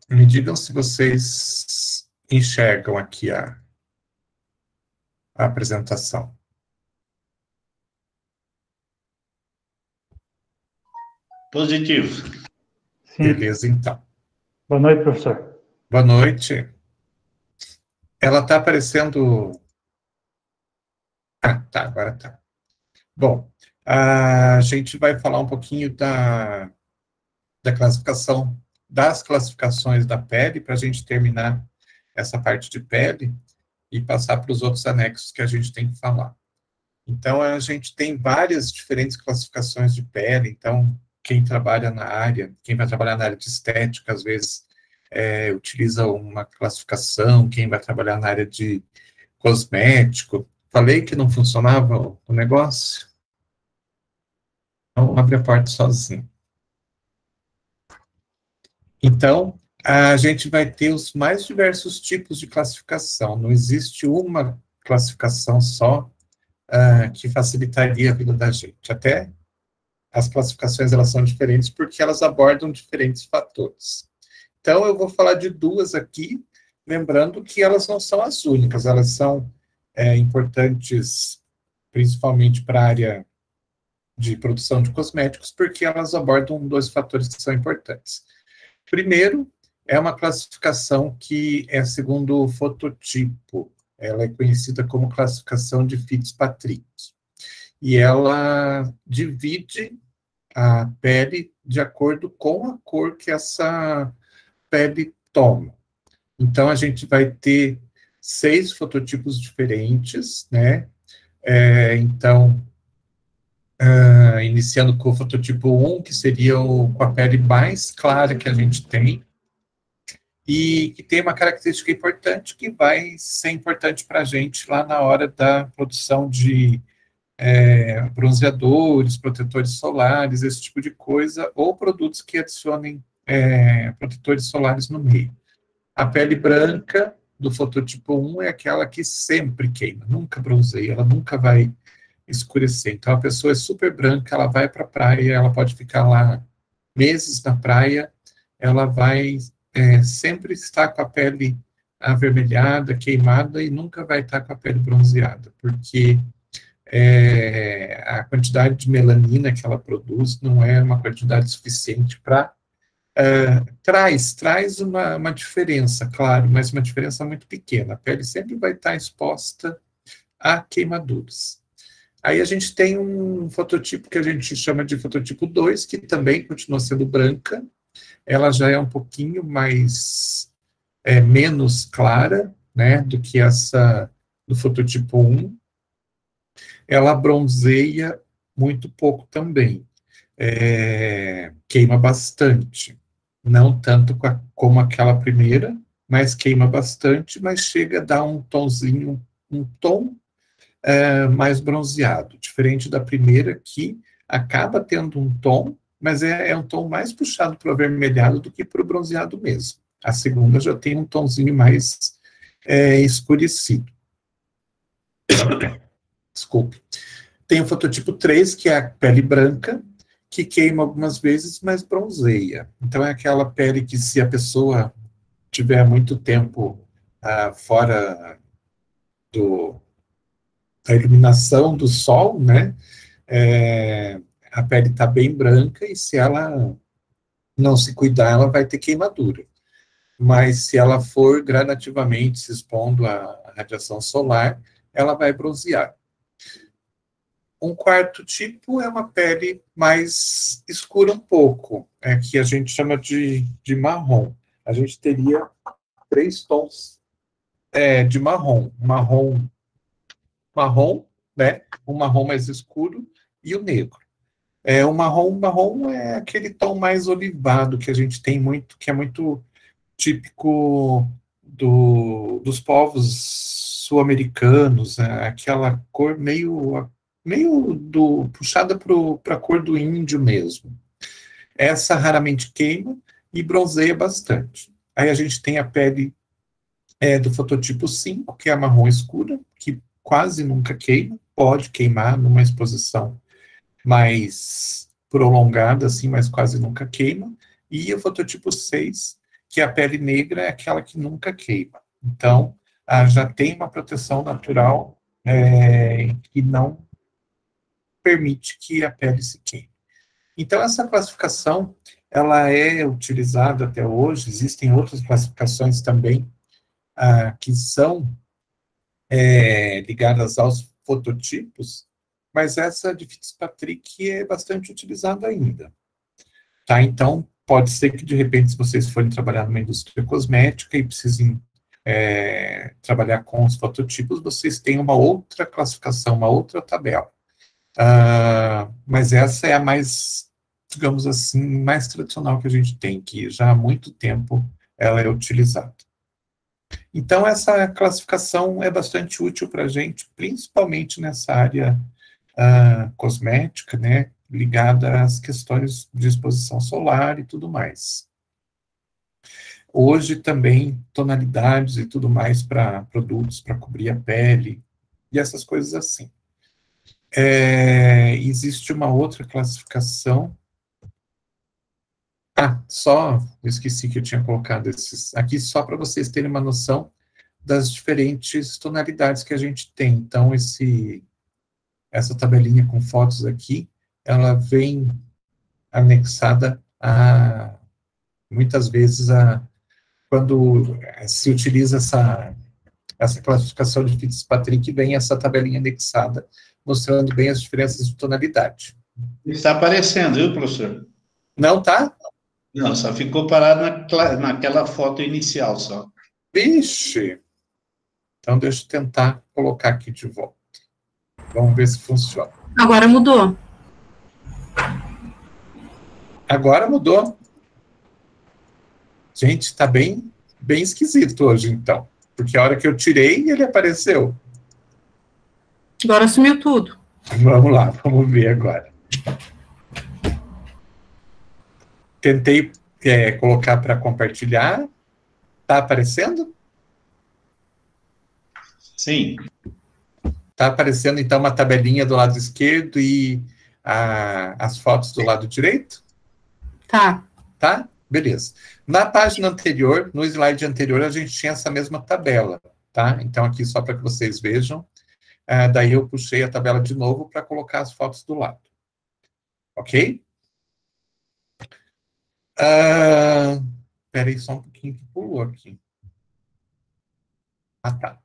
Me digam se vocês enxergam aqui a apresentação. Positivo. Sim. Beleza, então. Boa noite, professor. Boa noite. Ela está aparecendo... Ah, tá, agora tá. Bom, a gente vai falar um pouquinho da classificação, das classificações da pele, para a gente terminar essa parte de pele e passar para os outros anexos que a gente tem que falar. Então, a gente tem várias diferentes classificações de pele. Então, quem trabalha na área, quem vai trabalhar na área de estética, às vezes, utiliza uma classificação, quem vai trabalhar na área de cosmético. Falei que não funcionava o negócio? Então, abre a porta sozinho. Então, a gente vai ter os mais diversos tipos de classificação. Não existe uma classificação só que facilitaria a vida da gente. Até as classificações, elas são diferentes porque elas abordam diferentes fatores. Então, eu vou falar de duas aqui, lembrando que elas não são as únicas, elas são importantes principalmente para a área de produção de cosméticos, porque elas abordam dois fatores que são importantes. Primeiro, é uma classificação que é segundo o fototipo. Ela é conhecida como classificação de Fitzpatrick. E ela divide a pele de acordo com a cor que essa pele toma. Então, a gente vai ter 6 fototipos diferentes, né? Então, iniciando com o fototipo 1, que seria com a pele mais clara que a gente tem, e que tem uma característica importante que vai ser importante para a gente lá na hora da produção de bronzeadores, protetores solares, esse tipo de coisa, ou produtos que adicionem protetores solares no meio. A pele branca do fototipo 1 é aquela que sempre queima, nunca bronzeia, ela nunca vai escurecer. Então, a pessoa é super branca, ela vai para a praia, ela pode ficar lá meses na praia, ela vai sempre estar com a pele avermelhada, queimada, e nunca vai estar com a pele bronzeada, porque a quantidade de melanina que ela produz não é uma quantidade suficiente para... traz uma diferença, claro, mas uma diferença muito pequena. A pele sempre vai estar exposta a queimaduras. Aí a gente tem um fototipo que a gente chama de fototipo 2, que também continua sendo branca. Ela já é um pouquinho mais, menos clara, né, do que essa do fototipo 1. Ela bronzeia muito pouco também. Queima bastante. Não tanto como aquela primeira, mas queima bastante, mas chega a dar um tonzinho, um tom mais bronzeado, diferente da primeira, que acaba tendo um tom, mas é um tom mais puxado para o avermelhado do que para o bronzeado mesmo. A segunda já tem um tomzinho mais escurecido. Desculpe. Tem o fototipo 3, que é a pele branca, que queima algumas vezes, mas bronzeia. Então, é aquela pele que, se a pessoa tiver muito tempo fora da iluminação do sol, né, a pele está bem branca, e se ela não se cuidar, ela vai ter queimadura. Mas se ela for gradativamente se expondo à radiação solar, ela vai bronzear. Um quarto tipo é uma pele mais escura um pouco, que a gente chama de marrom. A gente teria 3 tons de marrom. Marrom, né? Um marrom mais escuro e o negro. O marrom é aquele tom mais olivado que a gente tem muito, que é muito típico dos povos sul-americanos, aquela cor meio puxada para a cor do índio mesmo. Essa raramente queima e bronzeia bastante. Aí a gente tem a pele do fototipo 5, que é a marrom escura, que quase nunca queima, pode queimar numa exposição mais prolongada, assim, mas quase nunca queima. E o fototipo 6, que a pele negra é aquela que nunca queima. Então, já tem uma proteção natural que não permite que a pele se queime. Então, essa classificação, ela é utilizada até hoje, existem outras classificações também, que são ligadas aos fototipos, mas essa de Fitzpatrick é bastante utilizada ainda. Tá? Então, pode ser que, de repente, se vocês forem trabalhar numa indústria cosmética e precisem trabalhar com os fototipos, vocês têm uma outra classificação, uma outra tabela. Mas essa é a mais, digamos assim, mais tradicional que a gente tem, que já há muito tempo ela é utilizada. Então, essa classificação é bastante útil para a gente, principalmente nessa área cosmética, né, ligada às questões de exposição solar e tudo mais. Hoje também tonalidades e tudo mais para produtos para cobrir a pele e essas coisas assim. Existe uma outra classificação. Só esqueci que eu tinha colocado esses aqui só para vocês terem uma noção das diferentes tonalidades que a gente tem. Então, essa tabelinha com fotos aqui, ela vem anexada muitas vezes, quando se utiliza essa classificação de Fitzpatrick, vem essa tabelinha anexada, mostrando bem as diferenças de tonalidade. Está aparecendo, viu, professor? Não tá? Não, só ficou parado naquela foto inicial, só. Vixe! Então, deixa eu tentar colocar aqui de volta. Vamos ver se funciona. Agora mudou. Agora mudou. Gente, está bem esquisito hoje, então. Porque a hora que eu tirei, ele apareceu. Agora sumiu tudo. Vamos lá, vamos ver agora. Tentei colocar para compartilhar. Está aparecendo? Sim. Está aparecendo, então, uma tabelinha do lado esquerdo e as fotos do lado direito? Tá. Tá? Beleza. Na página anterior, no slide anterior, a gente tinha essa mesma tabela, tá? Então, aqui, só para que vocês vejam, daí eu puxei a tabela de novo para colocar as fotos do lado. Ok? Espera aí só um pouquinho que pulou aqui. Tá.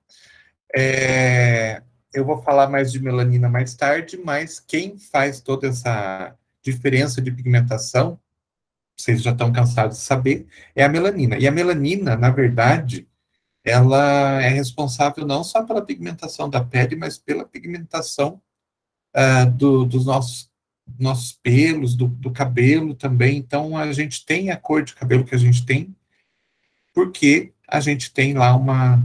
Eu vou falar mais de melanina mais tarde, mas quem faz toda essa diferença de pigmentação, vocês já estão cansados de saber, é a melanina. E a melanina, na verdade, ela é responsável não só pela pigmentação da pele, mas pela pigmentação dos nossos pelos, do cabelo também. Então, a gente tem a cor de cabelo que a gente tem, porque a gente tem lá uma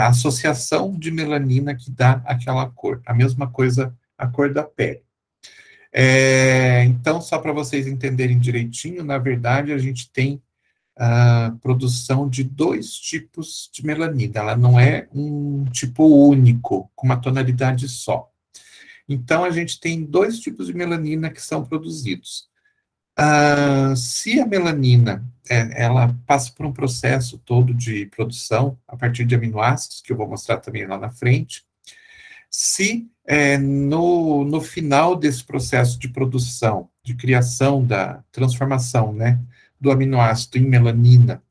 associação de melanina que dá aquela cor. A mesma coisa, a cor da pele. Então, só para vocês entenderem direitinho, na verdade, a gente tem a produção de 2 tipos de melanina. Ela não é um tipo único, com uma tonalidade só. Então, a gente tem 2 tipos de melanina que são produzidos. Se a melanina, ela passa por um processo todo de produção, a partir de aminoácidos, que eu vou mostrar também lá na frente, se no final desse processo de produção, de criação da transformação, né, do aminoácido em melanina,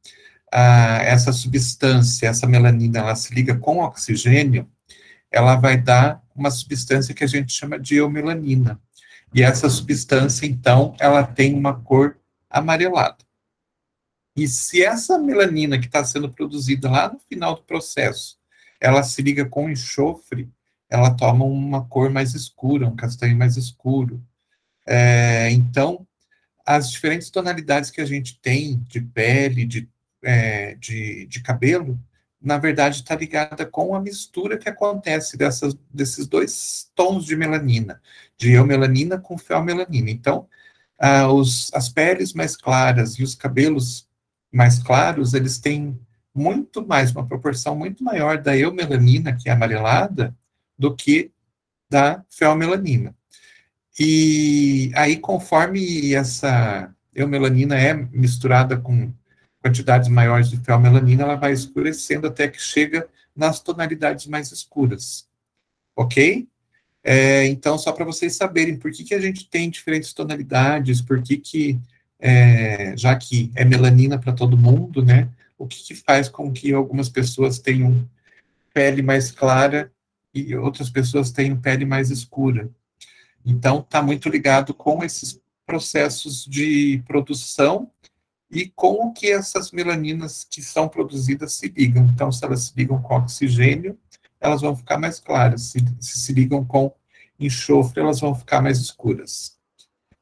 essa substância, essa melanina, ela se liga com oxigênio, ela vai dar uma substância que a gente chama de eumelanina. E essa substância, então, ela tem uma cor amarelada. E se essa melanina que está sendo produzida lá no final do processo, ela se liga com enxofre, ela toma uma cor mais escura, um castanho mais escuro. Então, as diferentes tonalidades que a gente tem de pele, de cabelo, na verdade, está ligada com a mistura que acontece desses 2 tons de melanina, de eumelanina com feomelanina. Então, as peles mais claras e os cabelos mais claros, eles têm muito mais, uma proporção muito maior da eumelanina, que é amarelada, do que da feomelanina. E aí, conforme essa eumelanina é misturada com quantidades maiores de feomelanina, ela vai escurecendo até que chega nas tonalidades mais escuras, ok? Então, só para vocês saberem por que a gente tem diferentes tonalidades, por que já que é melanina para todo mundo, né, o que faz com que algumas pessoas tenham pele mais clara e outras pessoas tenham pele mais escura. Então, está muito ligado com esses processos de produção e com o que essas melaninas que são produzidas se ligam. Então, se elas se ligam com oxigênio, elas vão ficar mais claras. Se ligam com enxofre, elas vão ficar mais escuras.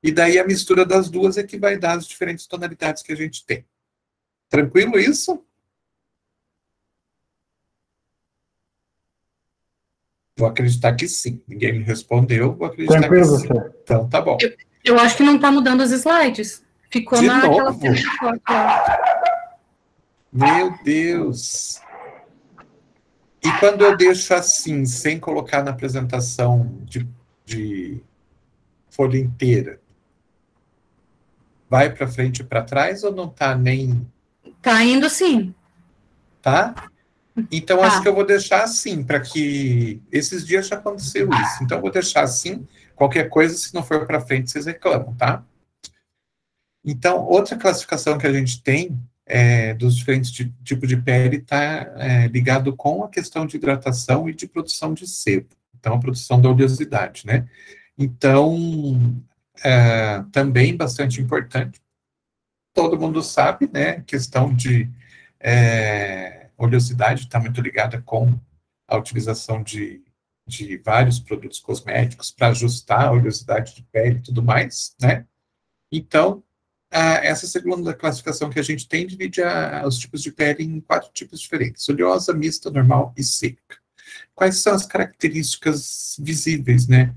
E daí a mistura das duas é que vai dar as diferentes tonalidades que a gente tem. Tranquilo isso? Vou acreditar que sim. Ninguém me respondeu, vou acreditar Tranquilo, que sim. professor. Então, tá bom. Eu acho que não está mudando os slides. Ficou De naquela novo? primeira foto lá. Meu Deus! E quando eu deixo assim, sem colocar na apresentação de folha inteira, vai para frente e para trás ou não tá nem... Tá indo sim. Tá? Então, Tá. acho que eu vou deixar assim, para que... Esses dias já aconteceu isso. Então, eu vou deixar assim. Qualquer coisa, se não for para frente, vocês reclamam, tá? Então, outra classificação que a gente tem dos diferentes tipos de pele está ligado com a questão de hidratação e de produção de sebo. Então, a produção da oleosidade, né? Então, também bastante importante. Todo mundo sabe, né? Questão de oleosidade está muito ligada com a utilização de vários produtos cosméticos para ajustar a oleosidade de pele e tudo mais, né? Então, essa segunda classificação que a gente tem divide os tipos de pele em 4 tipos diferentes: oleosa, mista, normal e seca. Quais são as características visíveis, né,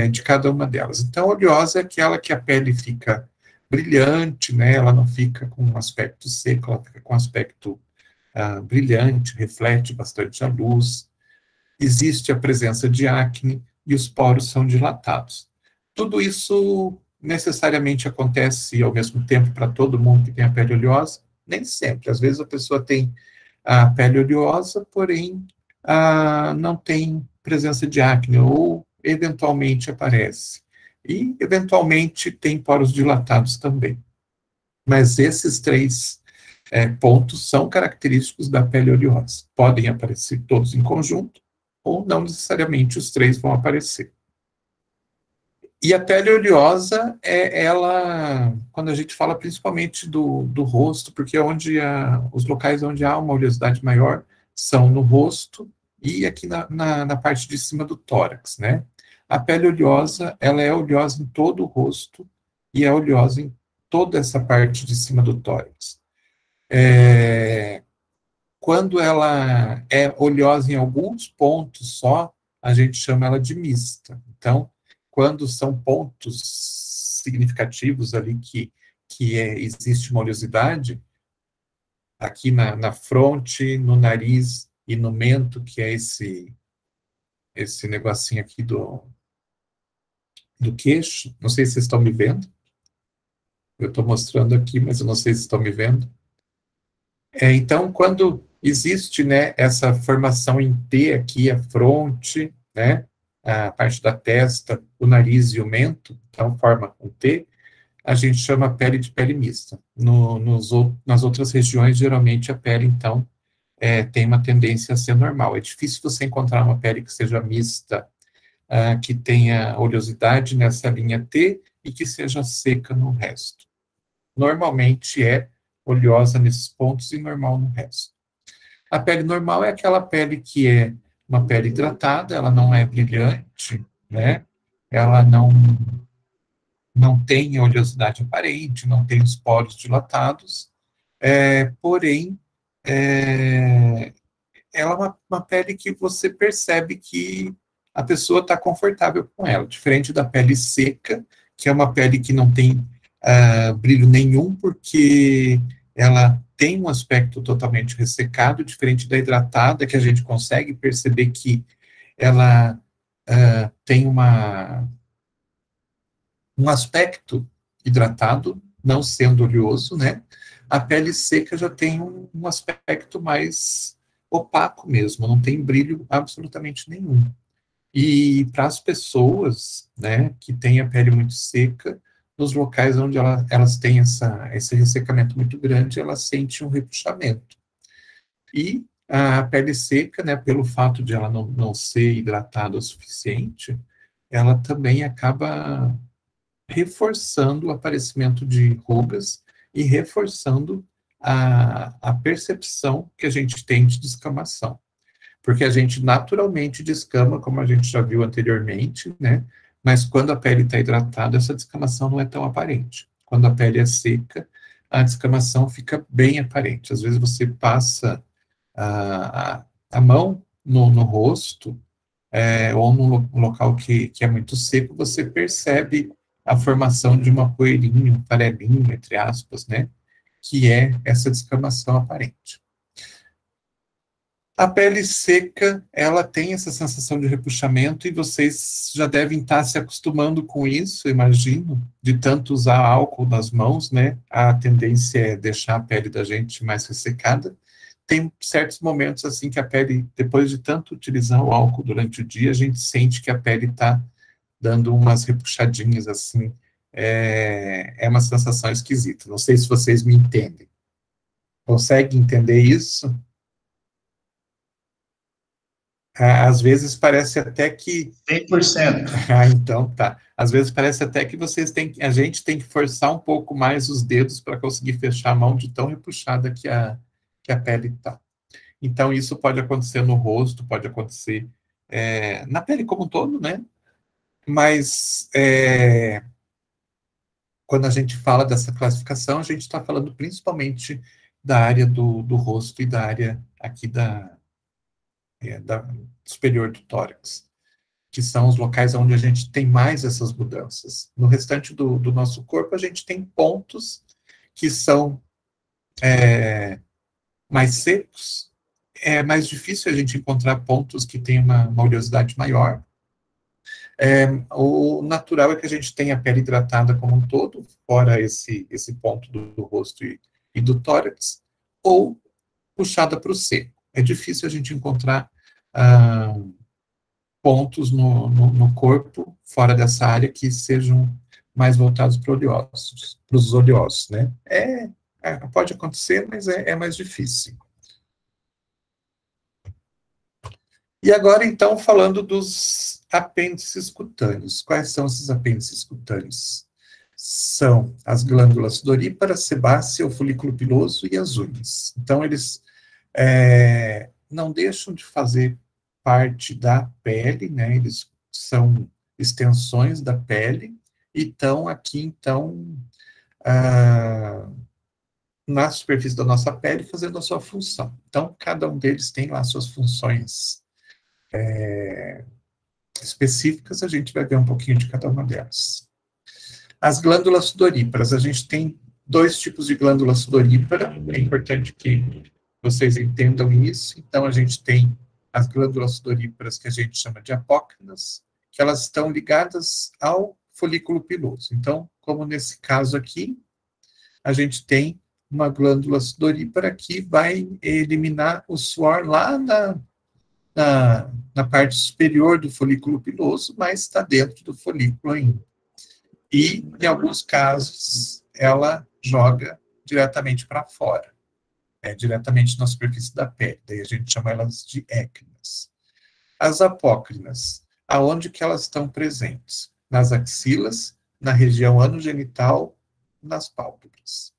de cada uma delas? Então, a oleosa é aquela que a pele fica brilhante, né, ela não fica com um aspecto seco, ela fica com um aspecto brilhante, reflete bastante a luz. Existe a presença de acne e os poros são dilatados. Tudo isso necessariamente acontece ao mesmo tempo para todo mundo que tem a pele oleosa? Nem sempre. Às vezes a pessoa tem a pele oleosa, porém não tem presença de acne, ou eventualmente aparece. E eventualmente tem poros dilatados também. Mas esses 3 pontos são característicos da pele oleosa. Podem aparecer todos em conjunto, ou não necessariamente os 3 vão aparecer. E a pele oleosa ela, quando a gente fala principalmente do rosto, porque os locais onde há uma oleosidade maior são no rosto e aqui na parte de cima do tórax, né? A pele oleosa, ela é oleosa em todo o rosto e é oleosa em toda essa parte de cima do tórax. Quando ela é oleosa em alguns pontos só, a gente chama ela de mista. Então, quando são pontos significativos ali que existe uma oleosidade, aqui na fronte, no nariz e no mento, que é esse negocinho aqui do queixo, não sei se vocês estão me vendo, eu estou mostrando aqui, mas eu não sei se estão me vendo. Então, quando existe, né, essa formação em T aqui, a fronte, né, a parte da testa, o nariz e o mento, então forma um T, a gente chama a pele de pele mista. Nas outras regiões, geralmente, a pele, então, tem uma tendência a ser normal. É difícil você encontrar uma pele que seja mista, que tenha oleosidade nessa linha T e que seja seca no resto. Normalmente é oleosa nesses pontos e normal no resto. A pele normal é aquela pele que é uma pele hidratada, ela não é brilhante, né? Ela não tem oleosidade aparente, não tem os poros dilatados, porém, ela é uma pele que você percebe que a pessoa está confortável com ela, diferente da pele seca, que é uma pele que não tem brilho nenhum, porque ela tem um aspecto totalmente ressecado, diferente da hidratada, que a gente consegue perceber que ela tem um aspecto hidratado, não sendo oleoso, né? A pele seca já tem um aspecto mais opaco mesmo, não tem brilho absolutamente nenhum. E para as pessoas, né, que têm a pele muito seca, nos locais onde elas têm esse ressecamento muito grande, elas sentem um repuxamento. E a pele seca, né, pelo fato de ela não ser hidratada o suficiente, ela também acaba reforçando o aparecimento de rugas e reforçando a percepção que a gente tem de descamação. Porque a gente naturalmente descama, como a gente já viu anteriormente, né? Mas quando a pele está hidratada, essa descamação não é tão aparente. Quando a pele é seca, a descamação fica bem aparente. Às vezes você passa a mão no rosto, ou num local que é muito seco, você percebe a formação de uma poeirinha, um farelinho, entre aspas, né? Que é essa descamação aparente. A pele seca, ela tem essa sensação de repuxamento e vocês já devem estar se acostumando com isso, imagino, de tanto usar álcool nas mãos, né? A tendência é deixar a pele da gente mais ressecada. Tem certos momentos assim que a pele, depois de tanto utilizar o álcool durante o dia, a gente sente que a pele está dando umas repuxadinhas assim. É uma sensação esquisita. Não sei se vocês me entendem. Conseguem entender isso? Às vezes parece até que... 100%. Então tá. Às vezes parece até que a gente tem que forçar um pouco mais os dedos para conseguir fechar a mão de tão repuxada que a pele está. Então isso pode acontecer no rosto, pode acontecer na pele como um todo, né? Mas quando a gente fala dessa classificação, a gente está falando principalmente da área do rosto e da área aqui da superior do tórax, que são os locais onde a gente tem mais essas mudanças. No restante do nosso corpo, a gente tem pontos que são mais secos. É mais difícil a gente encontrar pontos que têm uma oleosidade maior. O natural é que a gente tenha a pele hidratada como um todo, fora esse ponto do rosto e do tórax, ou puxada para o seco. É difícil a gente encontrar pontos no corpo, fora dessa área, que sejam mais voltados para os oleosos, né? Pode acontecer, mas é mais difícil. E agora, então, falando dos apêndices cutâneos. Quais são esses apêndices cutâneos? São as glândulas sudoríparas, sebácea, o folículo piloso e as unhas. Então, eles não deixam de fazer parte da pele, né? Eles são extensões da pele e estão aqui, então, na superfície da nossa pele, fazendo a sua função. Então, cada um deles tem lá suas funções específicas, a gente vai ver um pouquinho de cada uma delas. As glândulas sudoríparas, a gente tem dois tipos de glândula sudorípara, é importante que vocês entendam isso. Então, a gente tem as glândulas sudoríparas que a gente chama de apócrinas, que elas estão ligadas ao folículo piloso. Então, como nesse caso aqui, a gente tem uma glândula sudorípara que vai eliminar o suor lá na parte superior do folículo piloso, mas está dentro do folículo ainda. E, em alguns casos, ela joga diretamente para fora, diretamente na superfície da pele. Daí a gente chama elas de écrinas. As apócrinas, aonde que elas estão presentes? Nas axilas, na região anogenital, nas pálpebras.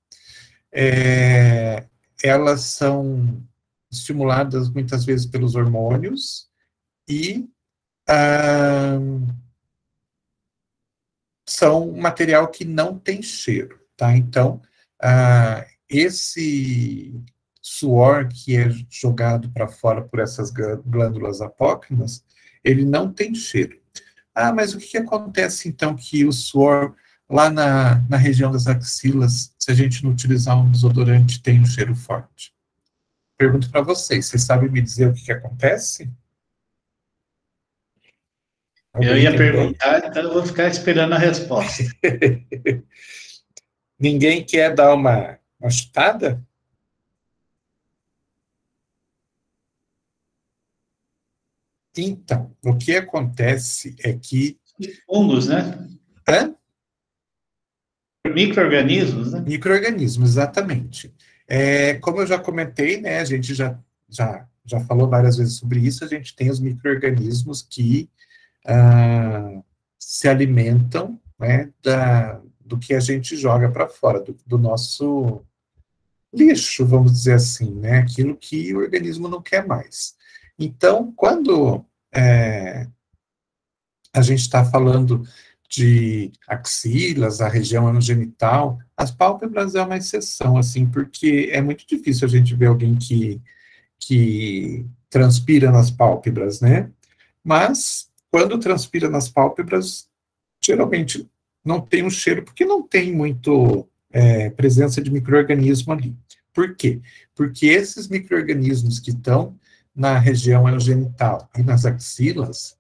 Elas são estimuladas muitas vezes pelos hormônios e são um material que não tem cheiro, tá? Então, esse suor que é jogado para fora por essas glândulas apócrinas, ele não tem cheiro. Mas o que acontece, então, que o suor lá na região das axilas, se a gente não utilizar um desodorante, tem um cheiro forte? Pergunto para vocês sabem me dizer o que acontece? Eu ia perguntar, então eu vou ficar esperando a resposta. Ninguém quer dar uma Uma chutada? Então, o que acontece é que... Fungos, né? Hã? Micro-organismos, né? Micro-organismos, exatamente. Como eu já comentei, né, a gente já falou várias vezes sobre isso, a gente tem os micro-organismos que se alimentam, né, do que a gente joga para fora, do nosso lixo, vamos dizer assim, né, aquilo que o organismo não quer mais. Então, quando a gente está falando de axilas, a região anogenital, as pálpebras é uma exceção, assim, porque é muito difícil a gente ver alguém que transpira nas pálpebras, né? Mas, quando transpira nas pálpebras, geralmente não tem um cheiro, porque não tem muito presença de micro-organismo ali. Por quê? Porque esses micro-organismos que estão na região anogenital e nas axilas,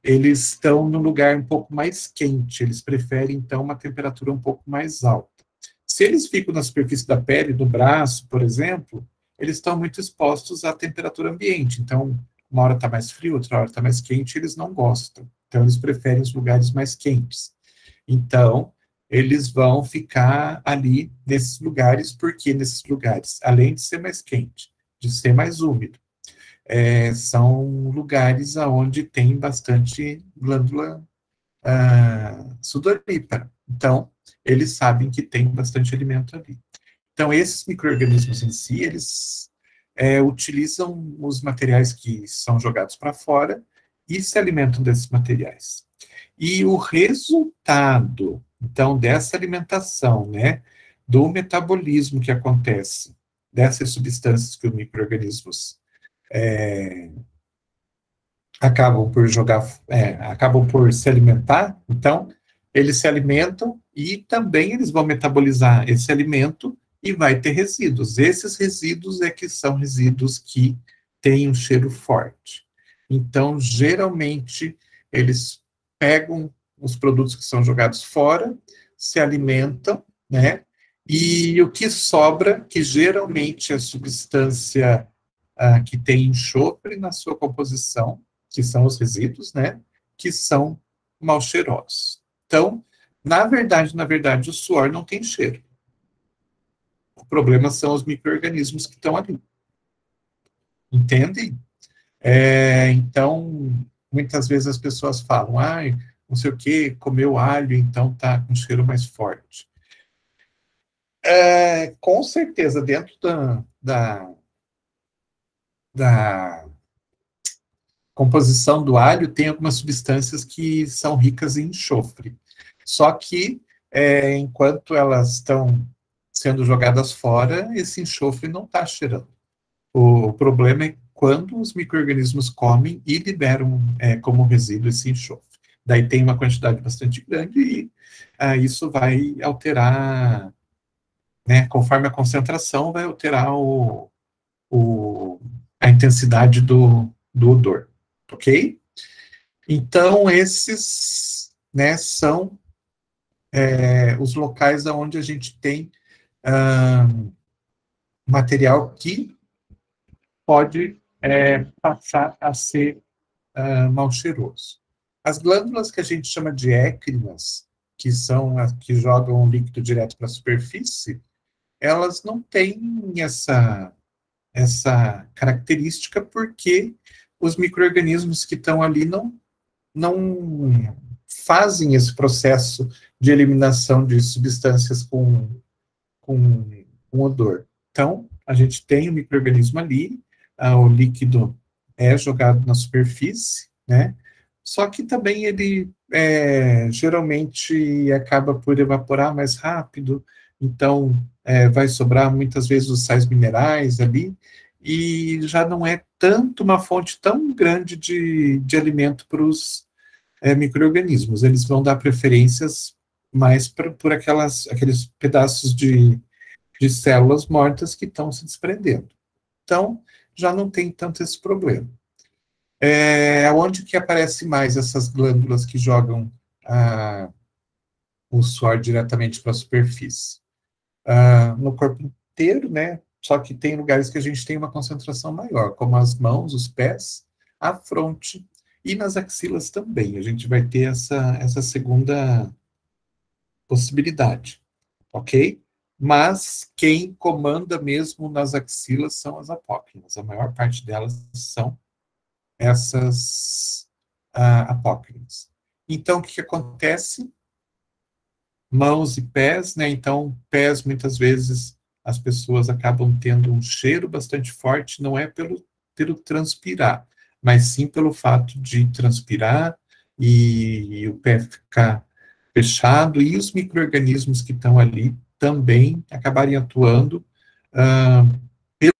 eles estão num lugar um pouco mais quente, eles preferem, então, uma temperatura um pouco mais alta. Se eles ficam na superfície da pele, do braço, por exemplo, eles estão muito expostos à temperatura ambiente, então, uma hora está mais frio, outra hora está mais quente, eles não gostam. Então, eles preferem os lugares mais quentes. Então, eles vão ficar ali nesses lugares, porque nesses lugares, além de ser mais quente, de ser mais úmido, são lugares onde tem bastante glândula sudorípara. Então, eles sabem que tem bastante alimento ali. Então, esses micro-organismos em si, eles utilizam os materiais que são jogados para fora e se alimentam desses materiais. E o resultado, então, dessa alimentação, né, do metabolismo que acontece dessas substâncias que os micro-organismos acabam por se alimentar, então, eles se alimentam e também eles vão metabolizar esse alimento e vai ter resíduos. Esses resíduos é que são resíduos que têm um cheiro forte. Então, geralmente, eles pegam os produtos que são jogados fora, se alimentam, né? E o que sobra, que geralmente é substância que tem enxofre na sua composição, que são os resíduos, né? Que são mal cheirosos. Então, na verdade, o suor não tem cheiro. O problema são os micro-organismos que estão ali. Entendem? Então, muitas vezes as pessoas falam, não sei o que, comeu alho, então tá com cheiro mais forte. Com certeza, dentro da composição do alho, tem algumas substâncias que são ricas em enxofre. Só que, enquanto elas estão sendo jogadas fora, esse enxofre não está cheirando. O problema é quando os micro-organismos comem e liberam como resíduo esse enxofre. Daí tem uma quantidade bastante grande e isso vai alterar, né, conforme a concentração, vai alterar a intensidade do odor, ok? Então, esses, né, são os locais onde a gente tem material que pode passar a ser mal cheiroso. As glândulas que a gente chama de écrinas, que são as que jogam o líquido direto para a superfície, elas não têm essa característica porque os micro-organismos que estão ali não fazem esse processo de eliminação de substâncias com odor. Então, a gente tem o micro-organismo ali, o líquido é jogado na superfície, né? Só que também ele geralmente acaba por evaporar mais rápido, então vai sobrar muitas vezes os sais minerais ali, e já não é tanto uma fonte tão grande de alimento para os micro-organismos. Eles vão dar preferências mais por aqueles pedaços de células mortas que estão se desprendendo. Então, já não tem tanto esse problema. Onde que aparece mais essas glândulas que jogam o suor diretamente para a superfície? No corpo inteiro, né? Só que tem lugares que a gente tem uma concentração maior, como as mãos, os pés, a fronte e nas axilas também. A gente vai ter essa segunda possibilidade, ok? Mas quem comanda mesmo nas axilas são as apócrinas. A maior parte delas são essas apócrinas. Então, o que acontece? Mãos e pés, né? Então, pés, muitas vezes, as pessoas acabam tendo um cheiro bastante forte, não é pelo transpirar, mas sim pelo fato de transpirar e o pé ficar fechado, e os micro-organismos que estão ali também acabarem atuando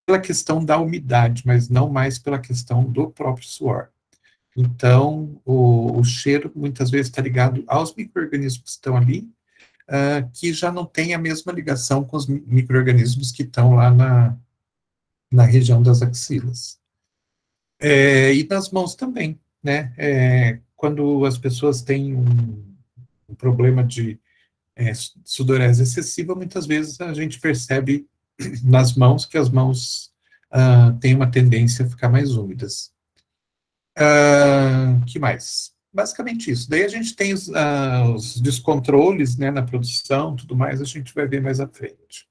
pela questão da umidade, mas não mais pela questão do próprio suor. Então, o cheiro muitas vezes está ligado aos micro-organismos que estão ali, que já não tem a mesma ligação com os micro-organismos que estão lá na região das axilas. E nas mãos também, né? Quando as pessoas têm um problema de sudorese excessiva, muitas vezes a gente percebe nas mãos que as mãos têm uma tendência a ficar mais úmidas. Que mais? Basicamente isso. Daí a gente tem os descontroles, né, na produção, tudo mais, a gente vai ver mais à frente.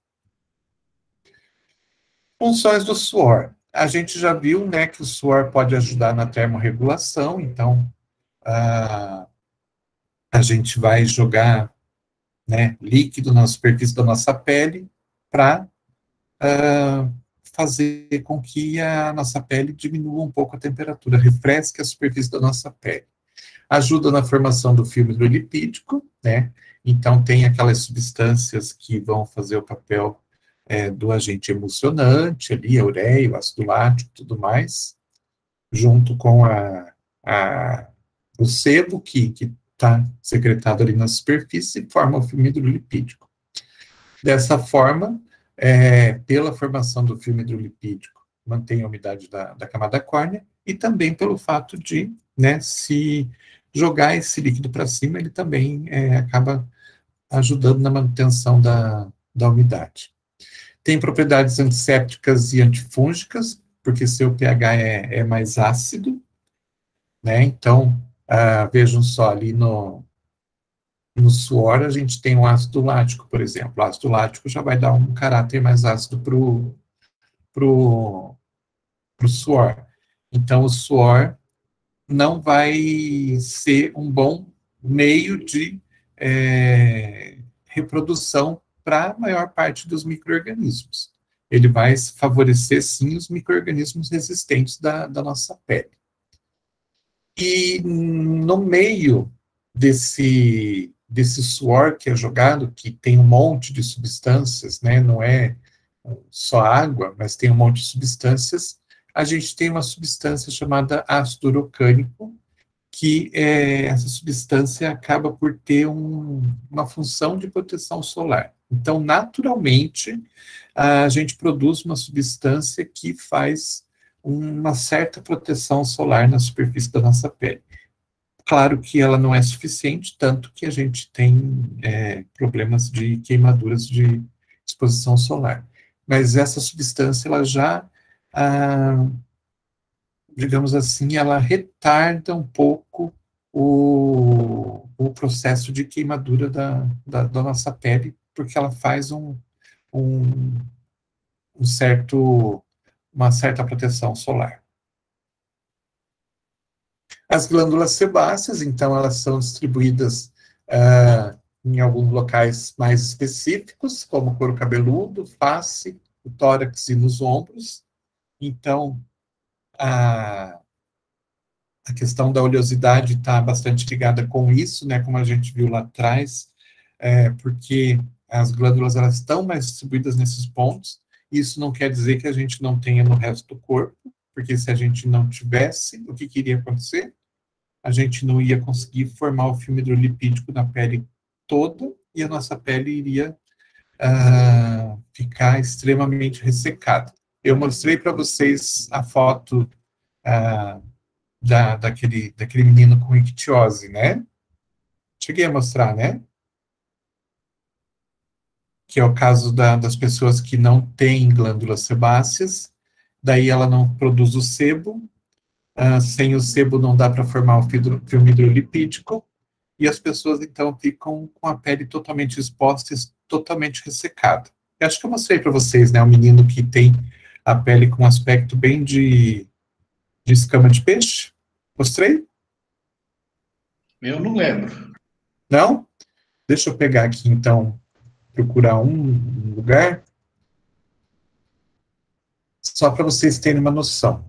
Funções do suor. A gente já viu, né, que o suor pode ajudar na termorregulação, então a gente vai jogar, né, líquido na superfície da nossa pele para fazer com que a nossa pele diminua um pouco a temperatura, refresque a superfície da nossa pele. Ajuda na formação do filme hidrolipídico, né? Então, tem aquelas substâncias que vão fazer o papel do agente emulsionante ali, a ureia, o ácido lático, tudo mais, junto com o sebo que está secretado ali na superfície e forma o filme hidrolipídico. Dessa forma, pela formação do filme hidrolipídico, mantém a umidade da camada córnea, e também pelo fato de, né, se jogar esse líquido para cima, ele também acaba ajudando na manutenção da umidade. Tem propriedades antissépticas e antifúngicas, porque seu pH é mais ácido, né? Então, vejam só, ali no suor a gente tem o ácido lático, por exemplo. O ácido lático já vai dar um caráter mais ácido pro suor. Então, o suor não vai ser um bom meio de reprodução para a maior parte dos micro-organismos. Ele vai favorecer, sim, os micro-organismos resistentes da nossa pele. E no meio desse suor que é jogado, que tem um monte de substâncias, né, não é só água, mas tem um monte de substâncias, a gente tem uma substância chamada ácido urocânico, que essa substância acaba por ter uma função de proteção solar. Então, naturalmente, a gente produz uma substância que faz uma certa proteção solar na superfície da nossa pele. Claro que ela não é suficiente, tanto que a gente tem problemas de queimaduras de exposição solar. Mas essa substância, ela já, digamos assim, ela retarda um pouco o processo de queimadura da nossa pele, porque ela faz uma certa proteção solar. As glândulas sebáceas, então, elas são distribuídas em alguns locais mais específicos, como couro cabeludo, face, o tórax e nos ombros. Então, a questão da oleosidade está bastante ligada com isso, né, como a gente viu lá atrás, porque as glândulas elas estão mais distribuídas nesses pontos. Isso não quer dizer que a gente não tenha no resto do corpo, porque se a gente não tivesse, o que iria acontecer? A gente não ia conseguir formar o filme hidrolipídico na pele toda, e a nossa pele iria ficar extremamente ressecada. Eu mostrei para vocês a foto daquele menino com ictiose, né? Cheguei a mostrar, né? que é o caso das pessoas que não têm glândulas sebáceas, daí ela não produz o sebo, sem o sebo não dá para formar o filme hidrolipídico, e as pessoas, então, ficam com a pele totalmente exposta e totalmente ressecada. Eu acho que eu mostrei para vocês, né, um menino que tem a pele com um aspecto bem de escama de peixe. Mostrei? Eu não lembro. Não? Deixa eu pegar aqui, então, procurar um lugar, só para vocês terem uma noção.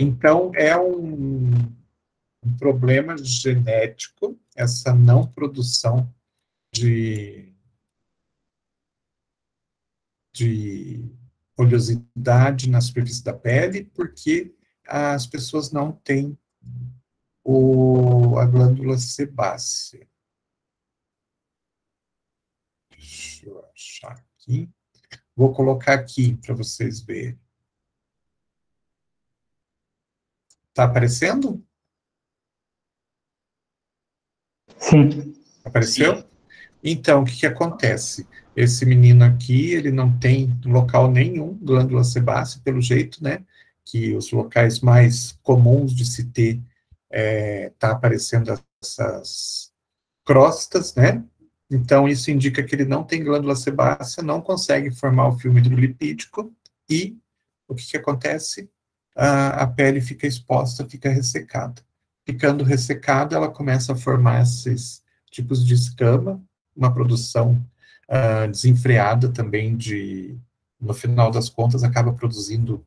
Então, é um problema genético, essa não produção de oleosidade na superfície da pele, porque as pessoas não têm a glândula sebácea. Deixa eu achar aqui. Vou colocar aqui para vocês verem. Está aparecendo? Sim. Apareceu? Sim. Então, o que acontece? Esse menino aqui, ele não tem local nenhum glândula sebácea, pelo jeito, né? Que os locais mais comuns de se ter tá aparecendo essas crostas, né? Então, isso indica que ele não tem glândula sebácea, não consegue formar o filme hidrolipídico, e o que acontece? A pele fica exposta, fica ressecada. Ficando ressecada, ela começa a formar esses tipos de escama, uma produção desenfreada também no final das contas, acaba produzindo